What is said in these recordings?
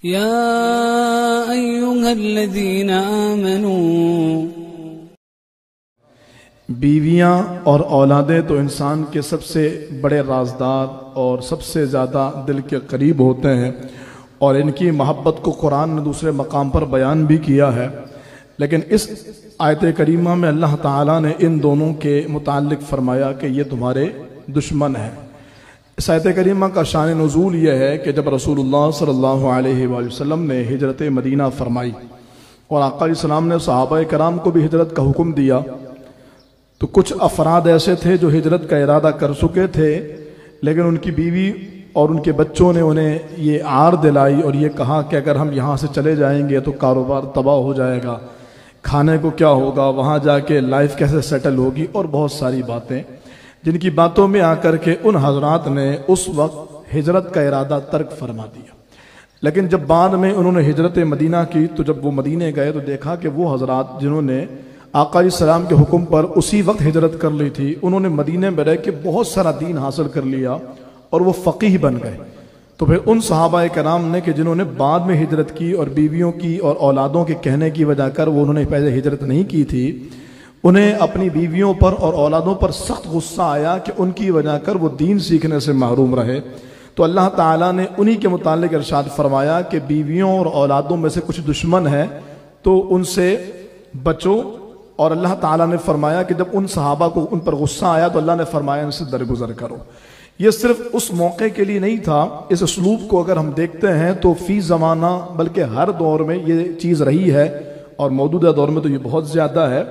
يا أيها الذين آمنوا بیویاں اور اولادیں تو انسان کے سب سے بڑے رازدار اور سب سے زیادہ دل کے قریب ہوتے ہیں، اور ان کی محبت کو قرآن نے دوسرے مقام پر بیان بھی کیا ہے۔ لیکن اس آیت کریمہ میں اللہ تعالیٰ نے ان دونوں کے متعلق فرمایا کہ یہ تمہارے دشمن ہیں۔ اس آیت کریمہ کا شان نزول یہ ہے کہ جب رسول اللہ صلی اللہ علیہ وآلہ وسلم نے ہجرت مدینہ فرمائی اور آقا علیہ السلام نے صحابہ کرام کو بھی ہجرت کا حکم دیا، تو کچھ افراد ایسے تھے جو ہجرت کا ارادہ کر چکے تھے، لیکن ان کی بیوی اور ان کے بچوں نے انہیں یہ عار دلائی اور یہ کہا کہ اگر ہم یہاں سے چلے جائیں گے تو کاروبار تباہ ہو جائے گا، کھانے کو کیا ہوگا، وہاں جا کے لائف کیسے سیٹل ہوگی، اور بہت ساری باتیں جن کی باتوں میں آ کر کے ان حضرات نے اس وقت ہجرت کا ارادہ ترک فرما دیا۔ لیکن جب بعد میں انہوں نے ہجرت مدینہ کی تو جب وہ مدینے گئے تو دیکھا کہ وہ حضرات جنہوں نے آقا علیہ السلام کے حکم پر اسی وقت ہجرت کر لی تھی، انہوں نے مدینے میں رہ کے بہت سارا دین حاصل کر لیا اور وہ فقیہ بن گئے۔ تو پھر ان صحابہ کرام نے کہ جنہوں نے بعد میں ہجرت کی اور بیویوں کی اور اولادوں کے کہنے کی وجہ کر وہ انہوں نے پہلے ہجرت نہیں کی تھی، انہیں اپنی بیویوں پر اور اولادوں پر سخت غصہ آیا کہ ان کی وجہ کر وہ دین سیکھنے سے محروم رہے۔ تو اللہ تعالیٰ نے انہی کے متعلق ارشاد فرمایا کہ بیویوں اور اولادوں میں سے کچھ دشمن ہیں تو ان سے بچو، اور اللہ تعالیٰ نے فرمایا کہ جب ان صحابہ کو ان پر غصہ آیا تو اللہ نے فرمایا ان سے درگزر کرو۔ یہ صرف اس موقع کے لیے نہیں تھا، اس اسلوب کو اگر ہم دیکھتے ہیں تو فی زمانہ بلکہ ہر دور میں یہ چیز رہی ہے، اور موجودہ دور میں تو یہ بہت زیادہ ہے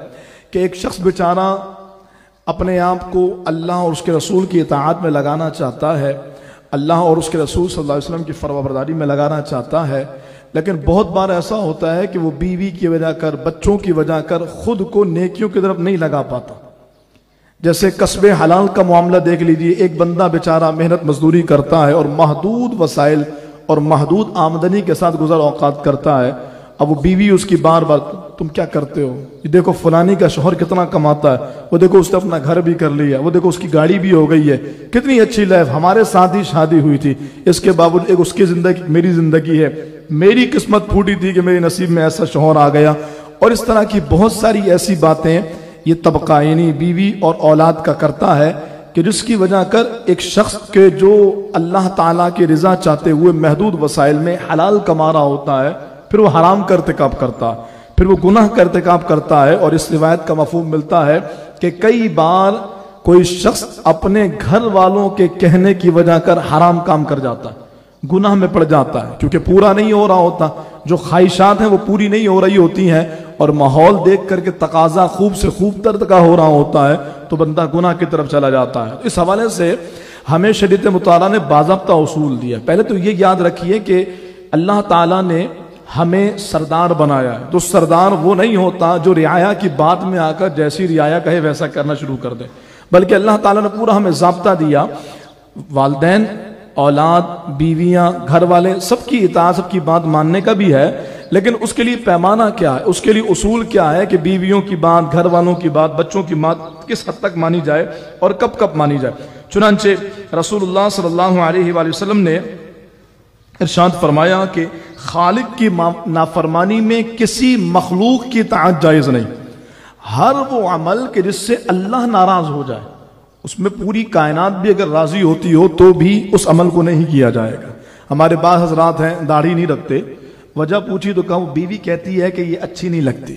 کہ ایک شخص بیچارہ اپنے آپ کو اللہ اور اس کے رسول کی اطاعت میں لگانا چاہتا ہے، اللہ اور اس کے رسول صلی اللہ علیہ وسلم کی فرمانبرداری میں لگانا چاہتا ہے، لیکن بہت بار ایسا ہوتا ہے کہ وہ بیوی کی وجہ کر، بچوں کی وجہ کر خود کو نیکیوں کی طرف نہیں لگا پاتا۔ جیسے کسب حلال کا معاملہ دیکھ لیجئے، ایک بندہ بیچارہ محنت مزدوری کرتا ہے اور محدود وسائل اور محدود آمدنی کے ساتھ گزر اوقات کرتا ہے، اب وہ بیوی اس کی بار بار تم کیا کرتے ہو، یہ دیکھو فلانی کا شوہر کتنا کماتا ہے، وہ دیکھو اس نے اپنا گھر بھی کر لیا، وہ دیکھو اس کی گاڑی بھی ہو گئی ہے، کتنی اچھی لائف، ہمارے ساتھ ہی شادی ہوئی تھی، اس کے باوجود ایک اس کی زندگی میری زندگی ہے، میری قسمت پھوٹی تھی کہ میرے نصیب میں ایسا شوہر آ گیا۔ اور اس طرح کی بہت ساری ایسی باتیں یہ طبقہ یعنی بیوی اور اولاد کا کرتا ہے کہ جس کی وجہ کر ایک شخص کے جو اللہ تعالیٰ کی رضا چاہتے ہوئے محدود وسائل میں حلال کما رہا ہوتا ہے، پھر وہ حرام کا ارتکاب کرتا ہے، پھر وہ گناہ کا ارتکاب کرتا ہے۔ اور اس روایت کا مفہوم ملتا ہے کہ کئی بار کوئی شخص اپنے گھر والوں کے کہنے کی وجہ کر حرام کام کر جاتا ہے، گناہ میں پڑ جاتا ہے، کیونکہ پورا نہیں ہو رہا ہوتا، جو خواہشات ہیں وہ پوری نہیں ہو رہی ہوتی ہیں، اور ماحول دیکھ کر کے تقاضا خوب سے خوب تر کا ہو رہا ہوتا ہے تو بندہ گناہ کی طرف چلا جاتا ہے۔ اس حوالے سے ہمیں شریعت مطالعہ نے باضابطہ اصول دیا۔ پہلے تو یہ یاد رکھیے کہ اللہ تعالیٰ نے ہمیں سردار بنایا ہے، تو سردار وہ نہیں ہوتا جو رعایا کی بات میں آ کر جیسی رعایا کہے ویسا کرنا شروع کر دے، بلکہ اللہ تعالیٰ نے پورا ہمیں ضابطہ دیا۔ والدین، اولاد، بیویاں، گھر والے سب کی اطاعت، سب کی بات ماننے کا بھی ہے، لیکن اس کے لیے پیمانہ کیا ہے، اس کے لیے اصول کیا ہے کہ بیویوں کی بات، گھر والوں کی بات، بچوں کی بات کس حد تک مانی جائے اور کب کب مانی جائے۔ چنانچہ رسول اللہ صلی اللہ علیہ وآلہ وسلم نے ارشاد فرمایا کہ خالق کی نافرمانی میں کسی مخلوق کی اطاعت جائز نہیں، ہر وہ عمل کہ جس سے اللہ ناراض ہو جائے، اس میں پوری کائنات بھی اگر راضی ہوتی ہو تو بھی اس عمل کو نہیں کیا جائے گا۔ ہمارے بعض حضرات ہیں داڑھی نہیں رکھتے، وجہ پوچھی تو کہا بیوی کہتی ہے کہ یہ اچھی نہیں لگتی۔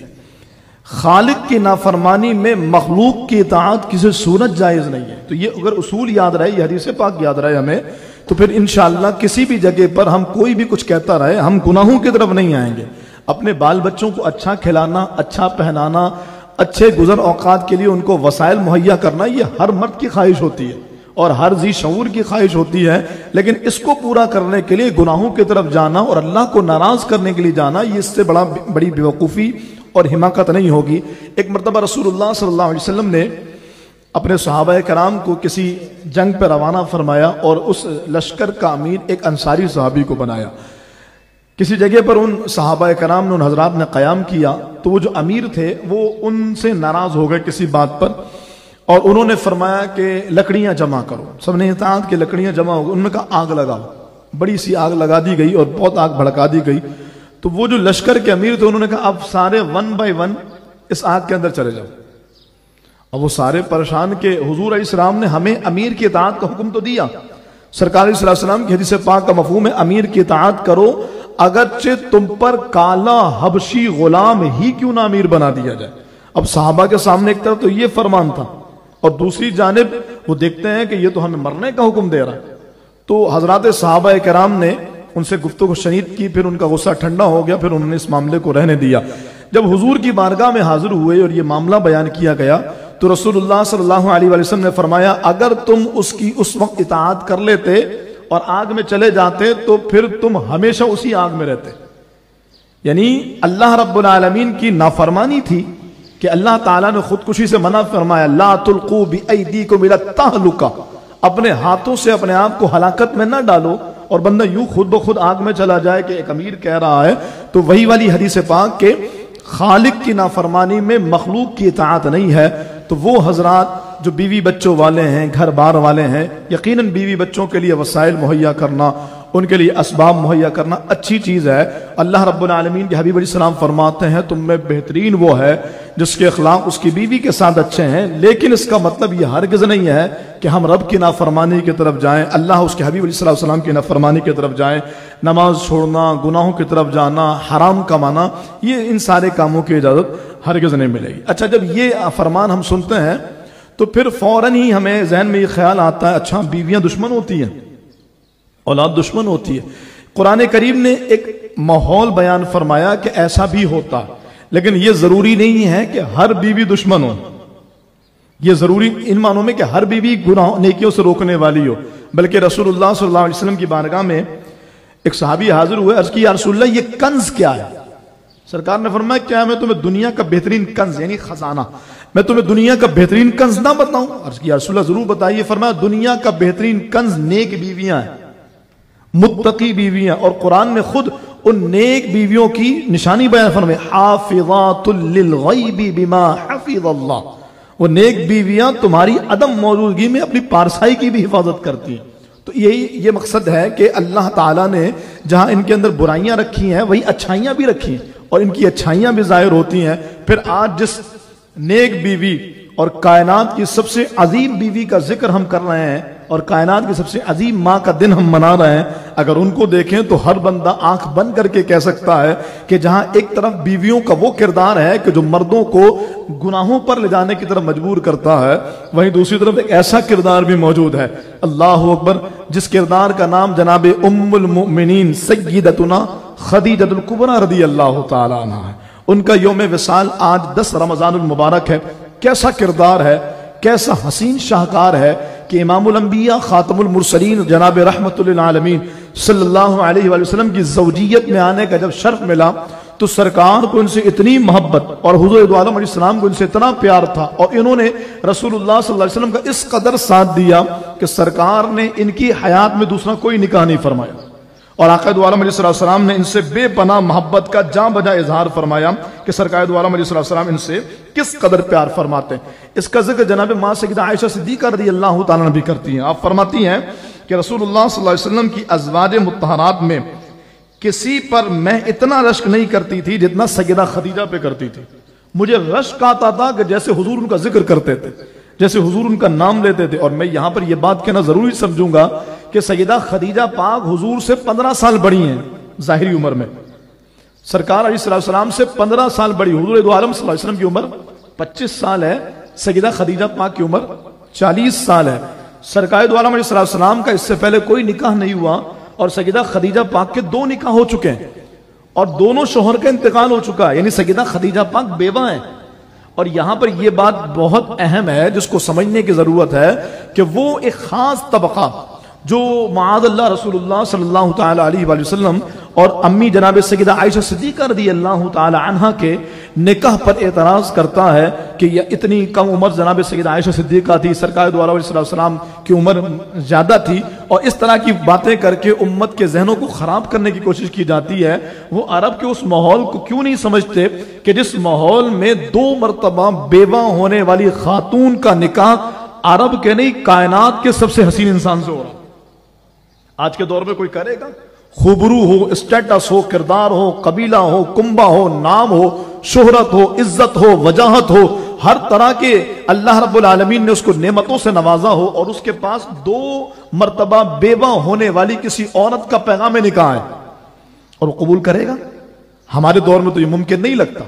خالق کی نافرمانی میں مخلوق کی اطاعت کسی صورت جائز نہیں ہے۔ تو یہ اگر اصول یاد رہے، یہ حدیث پاک یاد رہے ہمیں، تو پھر انشاءاللہ کسی بھی جگہ پر ہم کوئی بھی کچھ کہتا رہے، ہم گناہوں کی طرف نہیں آئیں گے۔ اپنے بال بچوں کو اچھا کھلانا، اچھا پہنانا، اچھے گزر اوقات کے لیے ان کو وسائل مہیا کرنا، یہ ہر مرد کی خواہش ہوتی ہے اور ہر ذی شعور کی خواہش ہوتی ہے، لیکن اس کو پورا کرنے کے لیے گناہوں کی طرف جانا اور اللہ کو ناراض کرنے کے لیے جانا، یہ اس سے بڑی بیوقوفی اور حماقت نہیں ہوگی۔ ایک مرتبہ رسول اللہ صلی اللہ علیہ وسلم نے اپنے صحابہ کرام کو کسی جنگ پہ روانہ فرمایا اور اس لشکر کا امیر ایک انصاری صحابی کو بنایا۔ کسی جگہ پر ان صحابہ کرام نے، ان حضرات نے قیام کیا تو وہ جو امیر تھے وہ ان سے ناراض ہو گئے کسی بات پر، اور انہوں نے فرمایا کہ لکڑیاں جمع کرو۔ سب نے اطاعت کی، لکڑیاں جمع ہو گئی، انہوں نے کہا آگ لگاؤ۔ بڑی سی آگ لگا دی گئی اور بہت آگ بھڑکا دی گئی. تو وہ جو لشکر کے امیر تھے انہوں نے کہا اب سارے 1 بائی 1 اس آگ کے اندر چلے جاؤ. اب وہ سارے پریشان کہ حضور علیہ السلام نے ہمیں امیر کی اطاعت کا حکم تو دیا. سرکار علیہ السلام کی حدیث پاک کا مفہوم ہے امیر کی اطاعت کرو اگرچہ تم پر کالا حبشی غلام ہی کیوں نہ امیر بنا دیا جائے. اب صحابہ کے سامنے ایک طرف تو یہ فرمان تھا اور دوسری جانب وہ دیکھتے ہیں کہ یہ تو ہمیں مرنے کا حکم دے رہا ہے. تو حضرات صحابہ کرام نے ان سے گفتگو شنید کی, پھر ان کا غصہ ٹھنڈا ہو گیا, پھر انہوں نے اس معاملے کو رہنے دیا. جب حضور کی بارگاہ میں حاضر ہوئے اور یہ معاملہ بیان کیا گیا تو رسول اللہ صلی اللہ علیہ وسلم نے فرمایا اگر تم اس کی اس وقت اطاعت کر لیتے اور آگ میں چلے جاتے تو پھر تم ہمیشہ اسی آگ میں رہتے. یعنی اللہ رب العالمین کی نافرمانی تھی کہ اللہ تعالیٰ نے خودکشی سے منع فرمایا لا تلقوا بأیدیکم الی التہلکہ, اپنے ہاتھوں سے اپنے آپ کو ہلاکت میں نہ ڈالو اور بندہ یوں خود بخود آگ میں چلا جائے کہ ایک امیر کہہ رہا ہے. تو وہی والی حدیث پاک کہ خالق کی نافرمانی میں مخلوق کی اطاعت نہیں ہے. تو وہ حضرات جو بیوی بچوں والے ہیں, گھر بار والے ہیں, یقیناً بیوی بچوں کے لیے وسائل مہیا کرنا, ان کے لیے اسباب مہیا کرنا اچھی چیز ہے. اللہ رب العالمین کے حبیب علیہ السلام فرماتے ہیں تم میں بہترین وہ ہے جس کے اخلاق اس کی بیوی کے ساتھ اچھے ہیں. لیکن اس کا مطلب یہ ہرگز نہیں ہے کہ ہم رب کی نافرمانی کی طرف جائیں, اللہ اس کے حبیب علیہ السلام کی نافرمانی کی طرف جائیں. نماز چھوڑنا, گناہوں کی طرف جانا, حرام کمانا, یہ ان سارے کاموں کی اجازت ہرگز نہیں ملے گی. اچھا, جب یہ فرمان ہم سنتے ہیں تو پھر فوراً ہی ہمیں ذہن میں یہ خیال آتا ہے اچھا بیویاں دشمن ہوتی ہیں, اولاد دشمن ہوتی ہے. قرآن کریم نے ایک ماحول بیان فرمایا کہ ایسا بھی ہوتا, لیکن یہ ضروری نہیں ہے کہ ہر بیوی دشمن ہو. یہ ضروری ان معنوں میں کہ ہر بیوی گناہ نیکیوں سے روکنے والی ہو, بلکہ رسول اللہ صلی اللہ علیہ وسلم کی بارگاہ میں ایک صحابی حاضر ہوئے, عرض کی یا رسول اللہ یہ کنز کیا ہے؟ سرکار نے فرمایا کیا میں تمہیں دنیا کا بہترین کنز یعنی خزانہ, میں تمہیں دنیا کا بہترین کنز نہ بتاؤں؟ عرض کی یا رسول اللہ ضرور بتائیے. فرمایا دنیا کا بہترین کنز نیک بیویاں ہیں, متقی بیویاں. اور قرآن نے خود ان نیک بیویوں کی نشانی بیان فرمائی حافظات للغیب بما حفظ اللہ. وہ نیک بیویاں تمہاری عدم موجودگی میں اپنی پارسائی کی بھی حفاظت کرتی ہیں. تو یہ مقصد ہے کہ اللہ تعالیٰ نے جہاں ان کے اندر برائیاں رکھی ہیں وہی اچھائیاں بھی رکھی ہیں اور ان کی اچھائیاں بھی ظاہر ہوتی ہیں. پھر آج جس نیک بیوی اور کائنات کی سب سے عظیم بیوی کا ذکر ہم کر رہے ہیں اور کائنات کی سب سے عظیم ماں کا دن ہم منا رہے ہیں, اگر ان کو دیکھیں تو ہر بندہ آنکھ بند کر کے کہہ سکتا ہے کہ جہاں ایک طرف بیویوں کا وہ کردار ہے کہ جو مردوں کو گناہوں پر لے جانے کی طرف مجبور کرتا ہے, وہیں دوسری طرف ایک ایسا کردار بھی موجود ہے, اللہ اکبر, جس کردار کا نام جناب ام المؤمنین سیدتنا خدیجہ الکبریٰ رضی اللہ تعالی عنہ ہے. ان کا یوم وصال آج 10 رمضان المبارک ہے. کیسا کردار ہے, کیسا حسین شاہکار ہے کہ امام الانبیاء خاتم المرسلین جناب رحمت للعالمین صلی اللہ علیہ وآلہ وسلم کی زوجیت میں آنے کا جب شرف ملا تو سرکار کو ان سے اتنی محبت اور حضور دو عالم علیہ السلام کو ان سے اتنا پیار تھا اور انہوں نے رسول اللہ صلی اللہ علیہ وسلم کا اس قدر ساتھ دیا کہ سرکار نے ان کی حیات میں دوسرا کوئی نکاح نہیں فرمایا. اور آقا دو عالم علیہ السلام نے ان سے بے پناہ محبت کا جاں بجا اظہار فرمایا کہ سرکار دو عالم علیہ السلام ان سے کس قدر پیار فرماتے ہیں. اس کا ذکر جناب ماں سیدہ عائشہ صدیقہ رضی اللہ تعالیٰ عنہ بھی کرتی ہیں. آپ فرماتی ہیں کہ رسول اللہ صلی اللہ علیہ وسلم کی ازواج مطہرات میں کسی پر میں اتنا رشک نہیں کرتی تھی جتنا سیدہ خدیجہ پہ کرتی تھی. مجھے رشک آتا تھا کہ جیسے حضور ان کا ذکر کرتے تھے, جیسے حضور ان کا نام لیتے تھے. اور میں یہاں پر یہ بات کہنا ضروری سمجھوں گا کہ سیدہ خدیجہ پاک حضور سے 15 سال بڑی ہیں ظاہری عمر میں. سرکار علیہ السلام سے 15 سال بڑی. حضور دو عالم صلی اللہ علیہ وسلم کی عمر 25 سال ہے, سیدہ خدیجہ پاک کی عمر 40 سال ہے. سرکار دو عالم علیہ السلام کا اس سے پہلے کوئی نکاح نہیں ہوا اور سیدہ خدیجہ پاک کے 2 نکاح ہو چکے ہیں اور دونوں شوہر کا انتقال ہو چکا ہے, یعنی سیدہ خدیجہ پاک بیوہ ہیں. اور یہاں پر یہ بات بہت اہم ہے جس کو سمجھنے کی ضرورت ہے کہ وہ ایک خاص طبقہ جو معاذ اللہ رسول اللہ صلی اللہ تعالی علیہ وآلہ وسلم اور امی جناب سیدہ عائشہ صدیقہ رضی اللہ تعالی عنہ کے نکاح پر اعتراض کرتا ہے کہ یہ اتنی کم عمر جناب سیدہ عائشہ صدیقہ تھی, سرکار دو علیہ السلام کی عمر زیادہ تھی, اور اس طرح کی باتیں کر کے امت کے ذہنوں کو خراب کرنے کی کوشش کی جاتی ہے. وہ عرب کے اس ماحول کو کیوں نہیں سمجھتے کہ جس ماحول میں 2 مرتبہ بیوہ ہونے والی خاتون کا نکاح عرب کے نہیں کائنات کے سب سے حسین انسان سے ہو رہا. آج کے دور میں کوئی کرے گا؟ خوبرو ہو، اسٹیٹس ہو، کردار ہو، قبیلہ ہو، کنبہ ہو، نام ہو، شہرت ہو، عزت ہو، وجاہت ہو، ہر طرح کے اللہ رب العالمین نے اس کو نعمتوں سے نوازا ہو، اور اس کے پاس 2 مرتبہ بیوہ ہونے والی کسی عورت کا پیغام نکاح ہے، اور وہ قبول کرے گا؟ ہمارے دور میں تو یہ ممکن نہیں لگتا۔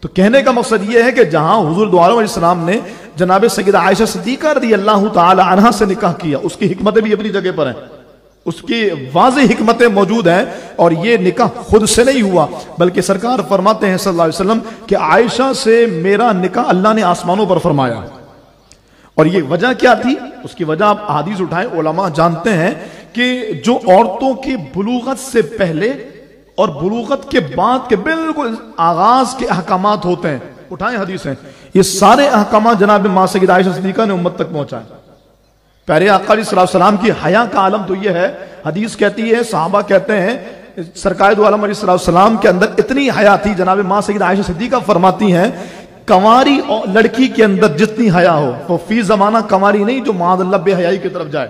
تو کہنے کا مقصد یہ ہے کہ جہاں حضور دو عالم علیہ السلام نے جناب سیدہ عائشہ صدیقہ رضی اللہ تعالی عنہا سے نکاح کیا، اس کی حکمتیں بھی اپنی جگہ پر ہیں، اس کی واضح حکمتیں موجود ہیں، اور یہ نکاح خود سے نہیں ہوا، بلکہ سرکار فرماتے ہیں صلی اللہ علیہ وسلم کہ عائشہ سے میرا نکاح اللہ نے آسمانوں پر فرمایا۔ اور یہ وجہ کیا تھی؟ اس کی وجہ آپ حدیث اٹھائیں، علماء جانتے ہیں کہ جو عورتوں کی بلوغت سے پہلے اور بلوغت کے بعد کے بالکل آغاز کے احکامات ہوتے ہیں، اٹھائیں حدیثیں، یہ سارے احکامات جناب ماں سیدہ عائشہ صدیقہ نے امت تک پہنچائے۔ پیارے آقا علیہ السلام کی حیا کا عالم تو یہ ہے، حدیث کہتی ہے، صحابہ کہتے ہیں، سرکار دو عالم علیہ السلام کے اندر اتنی حیا تھی، جناب ماں سیدہ عائشہ صدیقہ فرماتی ہیں کنواری لڑکی کے اندر جتنی حیا ہو، وہ فی زمانہ کنواری نہیں جو معاذ اللہ بے حیائی کی طرف جائے،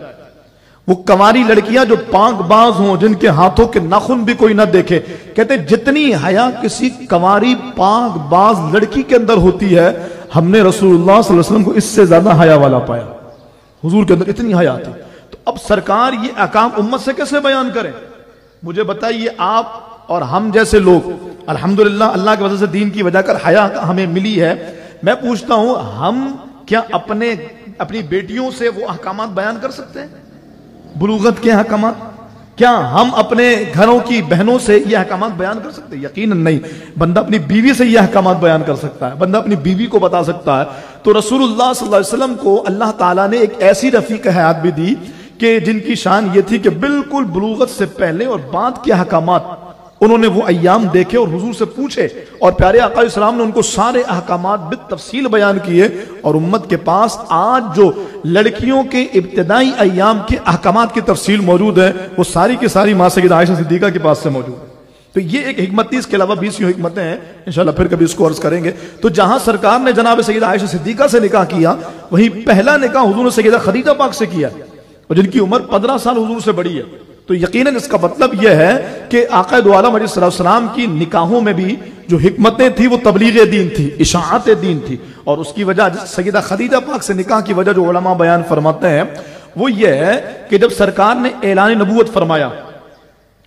وہ کنواری لڑکیاں جو پاک باز ہوں، جن کے ہاتھوں کے ناخن بھی کوئی نہ دیکھے، کہتے جتنی حیا کسی کنواری پاک باز لڑکی کے اندر ہوتی ہے، ہم نے رسول اللہ صلی اللہ علیہ وسلم کو اس سے زیادہ حیا والا پایا، حضور کے اندر اتنی حیا تھی۔ تو اب سرکار یہ احکام امت سے کیسے بیان کریں؟ مجھے بتائیے، آپ اور ہم جیسے لوگ الحمدللہ اللہ کی وجہ سے دین کی وجہ کر حیا ہمیں ملی ہے، میں پوچھتا ہوں ہم کیا اپنی بیٹیوں سے وہ احکامات بیان کر سکتے ہیں؟ بلوغت کے احکامات کیا ہم اپنے گھروں کی بہنوں سے یہ احکامات بیان کر سکتے ہیں؟ یقیناً نہیں۔ بندہ اپنی بیوی سے یہ احکامات بیان کر سکتا ہے، بندہ اپنی بیوی کو بتا سکتا ہے۔ تو رسول اللہ صلی اللہ علیہ وسلم کو اللہ تعالیٰ نے ایک ایسی رفیق حیات بھی دی کہ جن کی شان یہ تھی کہ بالکل بلوغت سے پہلے اور بعد کے احکامات انہوں نے وہ ایام دیکھے اور حضور سے پوچھے، اور پیارے آقا علیہ السلام نے ان کو سارے احکامات بالتفصیل بیان کیے، اور امت کے پاس آج جو لڑکیوں کے ابتدائی ایام کے احکامات کی تفصیل موجود ہے، وہ ساری کی ساری ماں سیدہ عائشہ صدیقہ کے پاس سے موجود ہے۔ تو یہ ایک حکمت تھی، اس کے علاوہ 20 حکمتیں ہیں، انشاءاللہ پھر کبھی اس کو عرض کریں گے۔ تو جہاں سرکار نے جناب سیدہ عائشہ صدیقہ سے نکاح کیا، وہیں پہلا نکاح حضور نے سیدہ خدیجہ پاک سے کیا، اور جن کی عمر 15 سال حضور سے بڑی ہے۔ تو یقیناً اس کا مطلب یہ ہے کہ آقا دو عالم علیہ السلام کی نکاحوں میں بھی جو حکمتیں تھی وہ تبلیغ دین تھی، اشاعت دین تھی، اور اس کی وجہ سیدہ خدیجہ پاک سے نکاح کی وجہ جو علماء بیان فرماتے ہیں وہ یہ ہے کہ جب سرکار نے اعلان نبوت فرمایا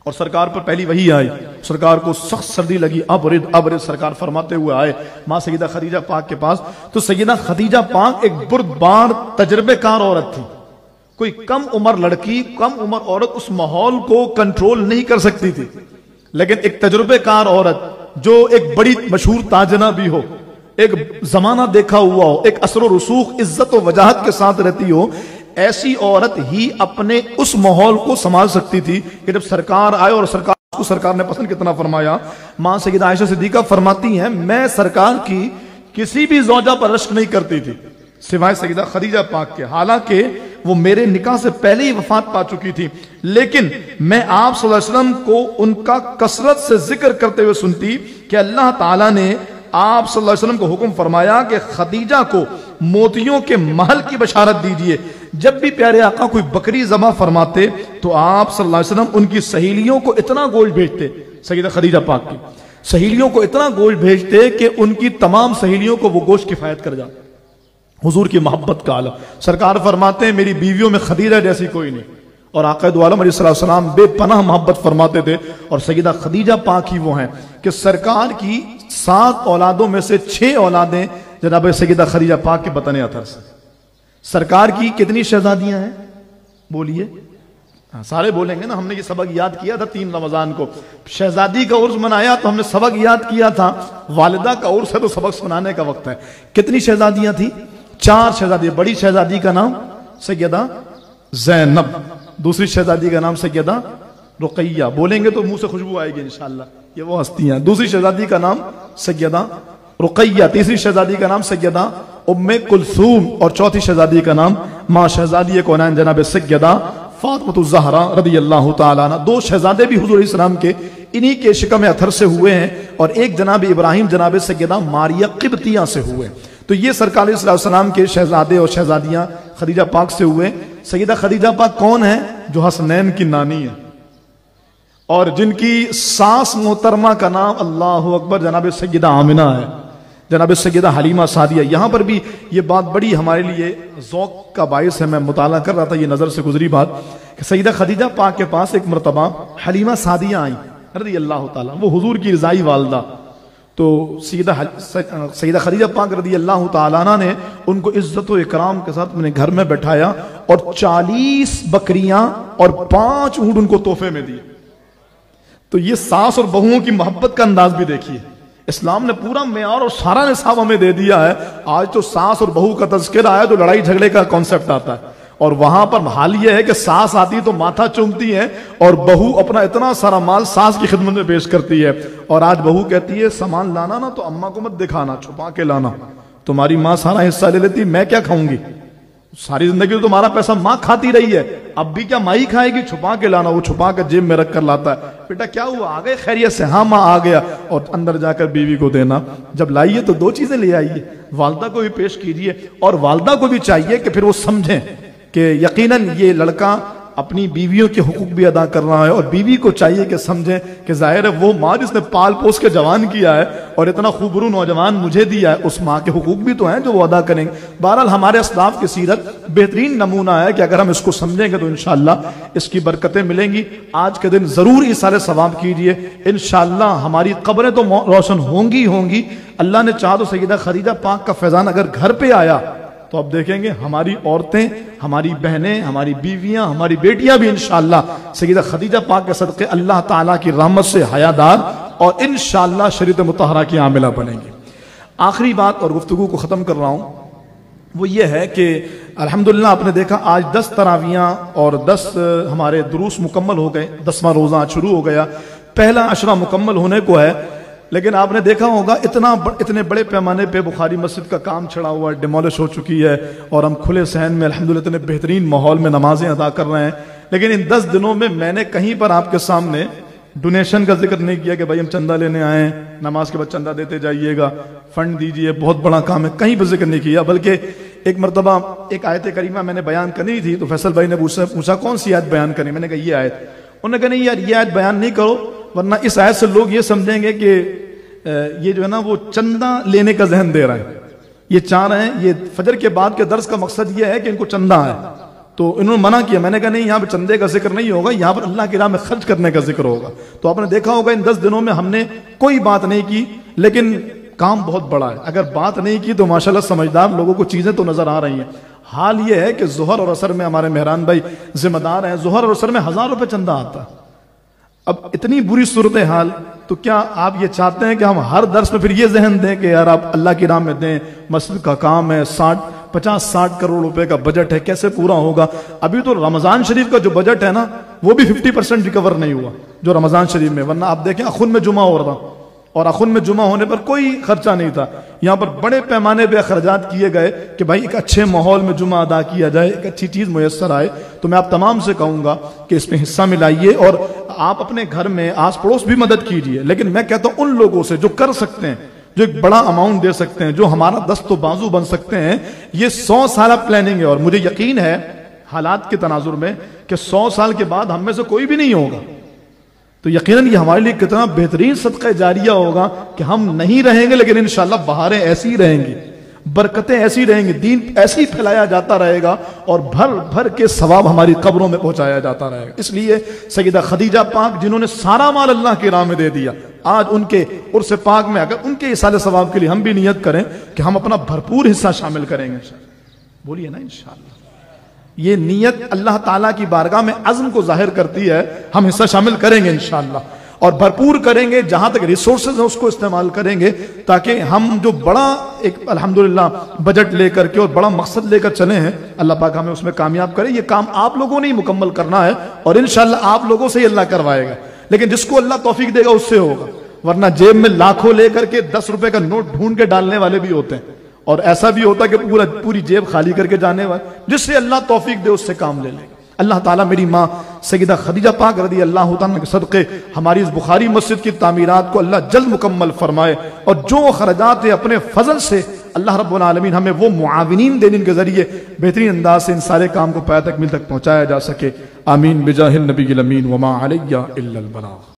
اور سرکار پر پہلی وحی آئی، سرکار کو سخت سردی لگی، ابرد سرکار فرماتے ہوئے آئے ماں سیدہ خدیجہ پاک کے پاس۔ تو سیدہ خدیجہ پاک ایک بردبار تجربے کار عورت تھی، کوئی کم عمر لڑکی، کم عمر عورت اس ماحول کو کنٹرول نہیں کر سکتی تھی، لیکن ایک تجربے کار عورت جو ایک بڑی مشہور تاجنہ بھی ہو، ایک زمانہ دیکھا ہوا ہو، ایک اثر و رسوخ عزت و وجاہت کے ساتھ رہتی ہو، ایسی عورت ہی اپنے اس ماحول کو سنبھال سکتی تھی کہ جب سرکار آئے، اور سرکار نے پسند کتنا فرمایا۔ ماں سیدہ عائشہ صدیقہ فرماتی ہیں میں سرکار کی کسی بھی زوجہ پر رشک نہیں کرتی تھی سوائے سیدہ خدیجہ پاک کے، حالانکہ وہ میرے نکاح سے پہلے ہی وفات پا چکی تھی، لیکن میں آپ صلی اللہ علیہ وسلم کو ان کا کثرت سے ذکر کرتے ہوئے سنتی کہ اللہ تعالیٰ نے آپ صلی اللہ علیہ وسلم کو حکم فرمایا کہ خدیجہ کو موتیوں کے محل کی بشارت دیجئے۔ جب بھی پیارے آقا کوئی بکری ذبح فرماتے تو آپ صلی اللہ علیہ وسلم ان کی سہیلیوں کو اتنا گوشت بھیجتے، سیدہ خدیجہ پاک کی سہیلیوں کو اتنا گوشت بھیجتے کہ ان کی تمام سہیلیوں کو وہ گوشت کفایت کر جاتا۔ حضور کی محبت کا عالم، سرکار فرماتے ہیں میری بیویوں میں خدیجہ جیسی کوئی نہیں، اور آقا دو عالم علیہ السلام بے پناہ محبت فرماتے تھے، اور سیدہ خدیجہ پاک ہی وہ ہیں کہ سرکار کی 7 اولادوں میں سے 6 اولادیں جناب سیدہ خدیجہ پاک کے بطن اطہر سے۔ سرکار کی کتنی شہزادیاں ہیں بولیے؟ سارے بولیں گے نا، ہم نے یہ سبق یاد کیا تھا 3 رمضان کو، شہزادی کا عرس منایا تو ہم نے سبق یاد کیا تھا، والدہ کا عرس ہے تو سبق سنانے کا وقت ہے۔ کتنی شہزادیاں تھی؟ 4 شہزادیاں۔ بڑی شہزادی کا نام سیدہ زینب، دوسری شہزادی کا نام سیدہ رقیہ، بولیں گے تو منہ سے خوشبو آئے گی انشاءاللہ، یہ وہ ہستیاں۔ دوسری شہزادی کا نام سیدہ رقیہ، تیسری شہزادی کا نام سیدہ ام کلثوم، اور چوتھی شہزادی کا نام ماں شہزادی کونین جناب سیدہ فاطمہ الزہرا رضی اللہ تعالیٰ عنہ۔ 2 شہزادے بھی حضور علیہ السلام کے انہی کے شکم اطہر سے ہوئے ہیں، اور ایک جناب ابراہیم جناب سیدہ ماریہ قبطیہ سے ہوئے۔ تو یہ سرکار علیہ السلام کے شہزادے اور شہزادیاں خدیجہ پاک سے ہوئے۔ سیدہ خدیجہ پاک کون ہے؟ جو حسنین کی نانی ہے اور جن کی ساس محترمہ کا نام اللہ اکبر جناب سیدہ آمنہ ہے، جناب سیدہ حلیمہ سعدیہ۔ یہاں پر بھی یہ بات بڑی ہمارے لیے ذوق کا باعث ہے، میں مطالعہ کر رہا تھا، یہ نظر سے گزری بات کہ سیدہ خدیجہ پاک کے پاس ایک مرتبہ حلیمہ سعدیہ آئیں رضی اللہ تعالیٰ، وہ حضور کی رضائی والدہ، تو سیدہ خدیجہ پاک رضی اللہ تعالیٰ عنہ نے ان کو عزت و اکرام کے ساتھ اپنے گھر میں بٹھایا اور 40 بکریاں اور 5 اونٹ ان کو تحفے میں دیے۔ تو یہ ساس اور بہوؤں کی محبت کا انداز بھی دیکھیے، اسلام نے پورا معیار اور سارا نصاب ہمیں دے دیا ہے۔ آج تو ساس اور بہو کا تذکرہ آیا تو لڑائی جھگڑے کا کانسیپٹ آتا ہے، اور وہاں پر حال یہ ہے کہ ساس آتی تو ماتھا چومتی ہے اور بہو اپنا اتنا سارا مال ساس کی خدمت میں پیش کرتی ہے، اور آج بہو کہتی ہے سامان لانا نا تو اماں کو مت دکھانا، چھپا کے لانا، تمہاری ماں سارا حصہ لے لیتی، میں کیا کھاؤں گی، ساری زندگی تو تمہارا پیسہ ماں کھاتی رہی ہے، اب بھی کیا ماں ہی کھائے گی، چھپا کے لانا۔ وہ چھپا کے جیب میں رکھ کر لاتا ہے، بیٹا کیا ہوا، آ گئے خیریت سے؟ ہاں ماں آ گیا، اور اندر جا کر بیوی کو دینا۔ جب لائیے تو 2 چیزیں لے آئیے، والدہ کو بھی پیش کیجیے، اور والدہ کو بھی چاہیے کہ پھر وہ سمجھیں کہ یقیناً یہ لڑکا اپنی بیویوں کے حقوق بھی ادا کر رہا ہے، اور بیوی کو چاہیے کہ سمجھیں کہ ظاہر ہے وہ ماں جس نے پال پوس کے جوان کیا ہے اور اتنا خوبرو نوجوان مجھے دیا ہے، اس ماں کے حقوق بھی تو ہیں جو وہ ادا کریں گے۔ بہرحال ہمارے اسلاف کی سیرت بہترین نمونہ ہے کہ اگر ہم اس کو سمجھیں گے تو انشاءاللہ اس کی برکتیں ملیں گی۔ آج کے دن ضرور ایصال ثواب کیجئے، انشاءاللہ ہماری قبریں تو روشن ہوں گی۔ اللہ نے چاہا تو سیدہ خدیجہ پاک کا فیضان اگر گھر پہ آیا تو اب دیکھیں گے ہماری عورتیں، ہماری بہنیں، ہماری بیویاں، ہماری بیٹیاں بھی انشاءاللہ سیدہ خدیجہ پاک کے صدقے اللہ تعالیٰ کی رحمت سے حیادار اور انشاءاللہ شریعت مطہرہ کی عاملہ بنیں گے۔ آخری بات اور گفتگو کو ختم کر رہا ہوں، وہ یہ ہے کہ الحمدللہ آپ نے دیکھا آج 10 تراویحاں اور 10 ہمارے دروس مکمل ہو گئے، 10واں روزہ آج شروع ہو گیا، پہلا عشرہ مکمل ہونے کو ہے، لیکن آپ نے دیکھا ہوگا اتنے بڑے پیمانے پہ بخاری مسجد کا کام چھڑا ہوا ہے، ڈیمولش ہو چکی ہے، اور ہم کھلے صحن میں الحمدللہ اتنے بہترین ماحول میں نمازیں ادا کر رہے ہیں۔ لیکن ان 10 دنوں میں میں نے کہیں پر آپ کے سامنے ڈونیشن کا ذکر نہیں کیا کہ بھائی ہم چندہ لینے آئے ہیں، نماز کے بعد چندہ دیتے جائیے گا، فنڈ دیجئے، بہت بڑا کام ہے، کہیں پر ذکر نہیں کیا۔ بلکہ ایک مرتبہ ایک آیت کریمہ میں نے بیان کرنی تھی تو فیصل بھائی نے پوچھا کون سی آیت بیان کرنی، میں نے کہا یہ آیت، انہوں نے کہا نہیں یار یہ آیت بیان نہیں کرو ورنہ اس آیت سے لوگ یہ سمجھیں گے کہ یہ جو ہے نا وہ چندہ لینے کا ذہن دے رہے ہیں، یہ چاہ رہے ہیں، یہ فجر کے بعد کے درس کا مقصد یہ ہے کہ ان کو چندہ ہے، تو انہوں نے منع کیا۔ میں نے کہا نہیں یہاں پہ چندے کا ذکر نہیں ہوگا، یہاں پر اللہ کی راہ میں خرچ کرنے کا ذکر ہوگا۔ تو آپ نے دیکھا ہوگا ان 10 دنوں میں ہم نے کوئی بات نہیں کی، لیکن کام بہت بڑا ہے۔ اگر بات نہیں کی تو ماشاءاللہ سمجھدار لوگوں کو چیزیں تو نظر آ رہی ہیں۔ حال یہ ہے کہ ظہر اور عصر میں ہمارے مہران بھائی ذمہ دار ہیں، ظہر اور عصر میں 1000 روپے چندہ آتا ہے۔ اب اتنی بری صورتحال، تو کیا آپ یہ چاہتے ہیں کہ ہم ہر درس میں پھر یہ ذہن دیں کہ یار آپ اللہ کی راہ میں دیں، مسجد کا کام ہے، 50-60 کروڑ روپے کا بجٹ ہے، کیسے پورا ہوگا؟ ابھی تو رمضان شریف کا جو بجٹ ہے نا وہ بھی 50% ریکور نہیں ہوا جو رمضان شریف میں، ورنہ آپ دیکھیں اخن میں جمعہ ہو رہا اور اخن میں جمعہ ہونے پر کوئی خرچہ نہیں تھا، یہاں پر بڑے پیمانے پہ اخراجات کیے گئے کہ بھائی ایک اچھے ماحول میں جمعہ ادا کیا جائے، ایک اچھی چیز میسر آئے۔ تو میں آپ تمام سے کہوں گا کہ اس میں حصہ ملائیے، اور آپ اپنے گھر میں آس پڑوس بھی مدد کیجیے، لیکن میں کہتا ہوں ان لوگوں سے جو کر سکتے ہیں، جو ایک بڑا اماؤنٹ دے سکتے ہیں، جو ہمارا دست و بازو بن سکتے ہیں۔ یہ 100 سالہ پلاننگ ہے، اور مجھے یقین ہے حالات کے تناظر میں کہ 100 سال کے بعد ہم میں سے کوئی بھی نہیں ہوگا، تو یقیناً یہ ہمارے لیے کتنا بہترین صدقہ جاریہ ہوگا کہ ہم نہیں رہیں گے لیکن انشاءاللہ بہاریں ایسی رہیں گی، برکتیں ایسی رہیں گی، دین ایسی ہی پھیلایا جاتا رہے گا، اور بھر بھر کے ثواب ہماری قبروں میں پہنچایا جاتا رہے گا۔ اس لیے سیدہ خدیجہ پاک جنہوں نے سارا مال اللہ کی راہ میں دے دیا، آج ان کے عرس پاک میں اگر ان کے ایصال ثواب کے لیے ہم بھی نیت کریں کہ ہم اپنا بھرپور حصہ شامل کریں گے، بولیے نا انشاءاللہ۔ یہ نیت اللہ تعالیٰ کی بارگاہ میں عزم کو ظاہر کرتی ہے، ہم حصہ شامل کریں گے انشاءاللہ، اور بھرپور کریں گے، جہاں تک ریسورسز ہیں اس کو استعمال کریں گے، تاکہ ہم جو بڑا ایک الحمدللہ بجٹ لے کر کے اور بڑا مقصد لے کر چلے ہیں، اللہ پاک ہمیں اس میں کامیاب کرے۔ یہ کام آپ لوگوں نے ہی مکمل کرنا ہے، اور انشاءاللہ آپ لوگوں سے ہی اللہ کروائے گا، لیکن جس کو اللہ توفیق دے گا اس سے ہوگا، ورنہ جیب میں لاکھوں لے کر کے 10 روپے کا نوٹ ڈھونڈ کے ڈالنے والے بھی ہوتے ہیں، اور ایسا بھی ہوتا ہے کہ پوری جیب خالی کر کے جانے والے، جس سے اللہ توفیق دے اس سے کام لے لے۔ اللہ تعالیٰ میری ماں سیدہ خدیجہ پاک رضی اللہ تعالیٰ کے صدقے ہماری اس بخاری مسجد کی تعمیرات کو اللہ جلد مکمل فرمائے، اور جو خرجات اپنے فضل سے اللہ رب العالمین ہمیں وہ معاونین دے جن کے ذریعے بہترین انداز سے ان سارے کام کو پایہ تکمیل تک پہنچایا جا سکے. آمین بجاہ النبی الامین وما علیہ الا البلاغ.